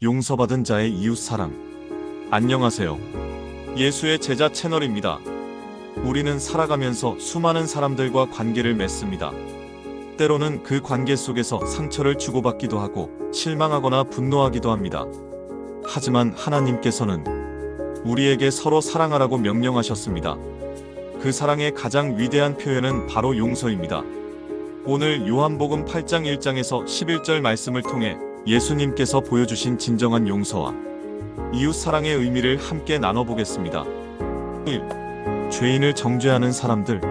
용서받은 자의 이웃사랑. 안녕하세요. 예수의 제자 채널입니다. 우리는 살아가면서 수많은 사람들과 관계를 맺습니다. 때로는 그 관계 속에서 상처를 주고받기도 하고 실망하거나 분노하기도 합니다. 하지만 하나님께서는 우리에게 서로 사랑하라고 명령하셨습니다. 그 사랑의 가장 위대한 표현은 바로 용서입니다. 오늘 요한복음 8장 1장에서 11절 말씀을 통해 예수님께서 보여주신 진정한 용서와 이웃사랑의 의미를 함께 나눠보겠습니다. 1. 죄인을 정죄하는 사람들.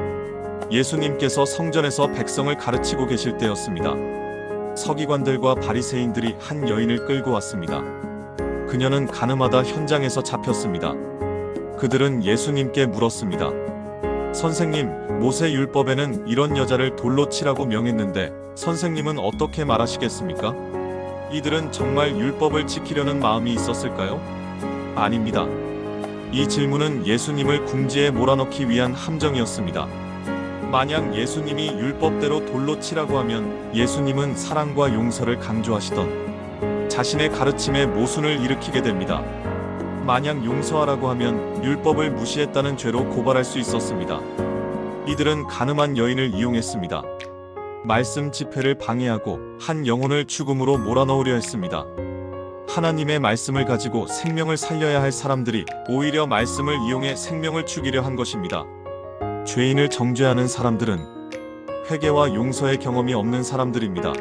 예수님께서 성전에서 백성을 가르치고 계실 때였습니다. 서기관들과 바리새인들이 한 여인을 끌고 왔습니다. 그녀는 가늠하다 현장에서 잡혔습니다. 그들은 예수님께 물었습니다. 선생님, 모세 율법에는 이런 여자를 돌로 치라고 명했는데 선생님은 어떻게 말하시겠습니까? 이들은 정말 율법을 지키려는 마음이 있었을까요? 아닙니다. 이 질문은 예수님을 궁지에 몰아넣기 위한 함정이었습니다. 만약 예수님이 율법대로 돌로 치라고 하면 예수님은 사랑과 용서를 강조하시던 자신의 가르침에 모순을 일으키게 됩니다. 만약 용서하라고 하면 율법을 무시했다는 죄로 고발할 수 있었습니다. 이들은 가늠한 여인을 이용했습니다. 말씀 집회를 방해하고 한 영혼을 죽음으로 몰아넣으려 했습니다. 하나님의 말씀을 가지고 생명을 살려야 할 사람들이 오히려 말씀을 이용해 생명을 죽이려 한 것입니다. 죄인을 정죄하는 사람들은 회개와 용서의 경험이 없는 사람들입니다.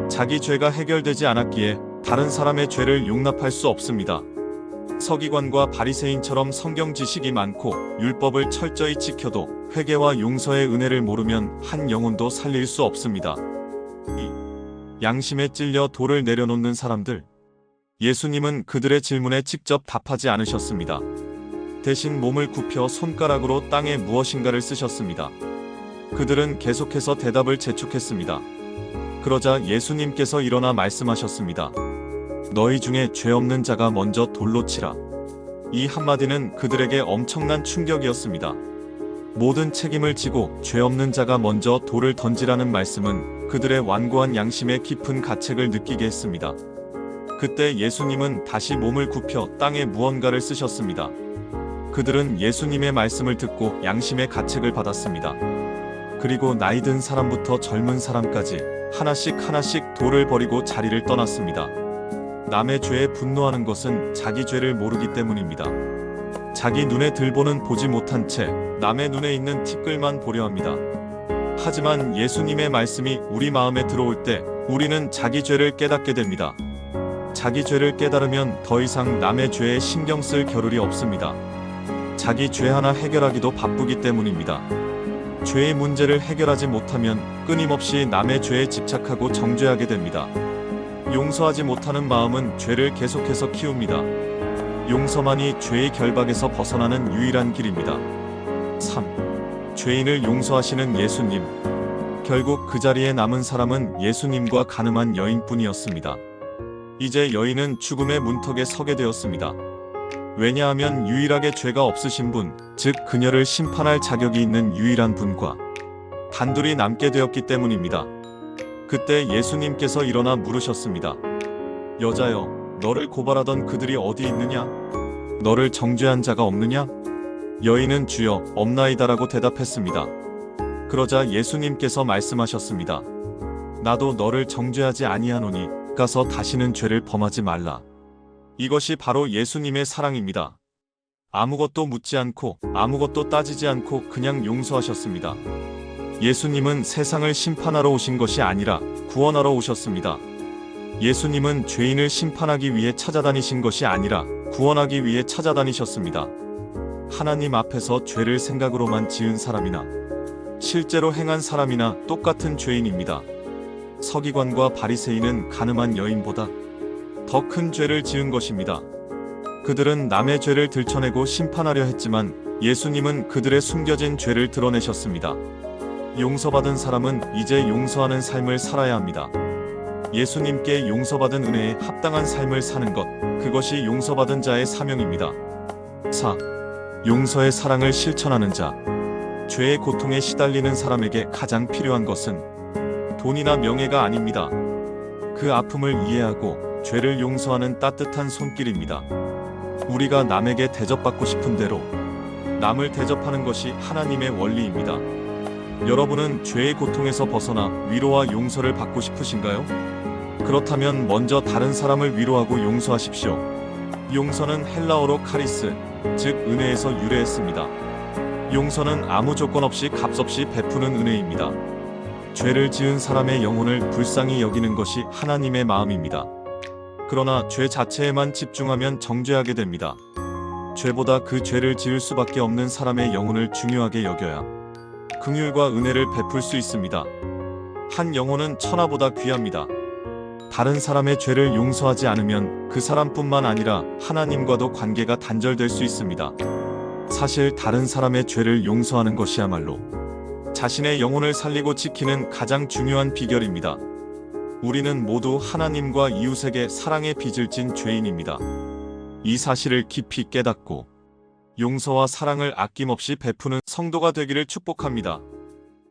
자기 죄가 해결되지 않았기에 다른 사람의 죄를 용납할 수 없습니다. 서기관과 바리새인처럼 성경 지식이 많고 율법을 철저히 지켜도 회개와 용서의 은혜를 모르면 한 영혼도 살릴 수 없습니다. 2. 양심에 찔려 돌을 내려놓는 사람들. 예수님은 그들의 질문에 직접 답하지 않으셨습니다. 대신 몸을 굽혀 손가락으로 땅에 무엇인가를 쓰셨습니다. 그들은 계속해서 대답을 재촉했습니다. 그러자 예수님께서 일어나 말씀하셨습니다. 너희 중에 죄 없는 자가 먼저 돌로 치라. 이 한마디는 그들에게 엄청난 충격이었습니다. 모든 책임을 지고 죄 없는 자가 먼저 돌을 던지라는 말씀은 그들의 완고한 양심에 깊은 가책을 느끼게 했습니다. 그때 예수님은 다시 몸을 굽혀 땅에 무언가를 쓰셨습니다. 그들은 예수님의 말씀을 듣고 양심의 가책을 받았습니다. 그리고 나이 든 사람부터 젊은 사람까지 하나씩 돌을 버리고 자리를 떠났습니다. 남의 죄에 분노하는 것은 자기 죄를 모르기 때문입니다. 자기 눈에 들보는 보지 못한 채 남의 눈에 있는 티끌만 보려 합니다. 하지만 예수님의 말씀이 우리 마음에 들어올 때 우리는 자기 죄를 깨닫게 됩니다. 자기 죄를 깨달으면 더 이상 남의 죄에 신경 쓸 겨를이 없습니다. 자기 죄 하나 해결하기도 바쁘기 때문입니다. 죄의 문제를 해결하지 못하면 끊임없이 남의 죄에 집착하고 정죄하게 됩니다. 용서하지 못하는 마음은 죄를 계속해서 키웁니다. 용서만이 죄의 결박에서 벗어나는 유일한 길입니다. 3. 죄인을 용서하시는 예수님. 결국 그 자리에 남은 사람은 예수님과 가늠한 여인뿐이었습니다. 이제 여인은 죽음의 문턱에 서게 되었습니다. 왜냐하면 유일하게 죄가 없으신 분, 즉 그녀를 심판할 자격이 있는 유일한 분과 단둘이 남게 되었기 때문입니다. 그때 예수님께서 일어나 물으셨습니다. 여자여, 너를 고발하던 그들이 어디 있느냐? 너를 정죄한 자가 없느냐? 여인은 주여, 없나이다라고 대답했습니다. 그러자 예수님께서 말씀하셨습니다. 나도 너를 정죄하지 아니하노니 가서 다시는 죄를 범하지 말라. 이것이 바로 예수님의 사랑입니다. 아무것도 묻지 않고 아무것도 따지지 않고 그냥 용서하셨습니다. 예수님은 세상을 심판하러 오신 것이 아니라 구원하러 오셨습니다. 예수님은 죄인을 심판하기 위해 찾아다니신 것이 아니라 구원하기 위해 찾아다니셨습니다. 하나님 앞에서 죄를 생각으로만 지은 사람이나 실제로 행한 사람이나 똑같은 죄인입니다. 서기관과 바리새인은 가늠한 여인보다 더 큰 죄를 지은 것입니다. 그들은 남의 죄를 들춰내고 심판하려 했지만 예수님은 그들의 숨겨진 죄를 드러내셨습니다. 용서받은 사람은 이제 용서하는 삶을 살아야 합니다. 예수님께 용서받은 은혜에 합당한 삶을 사는 것, 그것이 용서받은 자의 사명입니다. 4. 용서의 사랑을 실천하는 자. 죄의 고통에 시달리는 사람에게 가장 필요한 것은 돈이나 명예가 아닙니다. 그 아픔을 이해하고 죄를 용서하는 따뜻한 손길입니다. 우리가 남에게 대접받고 싶은 대로 남을 대접하는 것이 하나님의 원리입니다. 여러분은 죄의 고통에서 벗어나 위로와 용서를 받고 싶으신가요? 그렇다면 먼저 다른 사람을 위로하고 용서하십시오. 용서는 헬라어로 카리스, 즉 은혜에서 유래했습니다. 용서는 아무 조건 없이 값없이 베푸는 은혜입니다. 죄를 지은 사람의 영혼을 불쌍히 여기는 것이 하나님의 마음입니다. 그러나 죄 자체에만 집중하면 정죄하게 됩니다. 죄보다 그 죄를 지을 수밖에 없는 사람의 영혼을 중요하게 여겨야 긍휼과 은혜를 베풀 수 있습니다. 한 영혼은 천하보다 귀합니다. 다른 사람의 죄를 용서하지 않으면 그 사람뿐만 아니라 하나님과도 관계가 단절될 수 있습니다. 사실 다른 사람의 죄를 용서하는 것이야말로 자신의 영혼을 살리고 지키는 가장 중요한 비결입니다. 우리는 모두 하나님과 이웃에게 사랑의 빚을 진 죄인입니다. 이 사실을 깊이 깨닫고 용서와 사랑을 아낌없이 베푸는 성도가 되기를 축복합니다.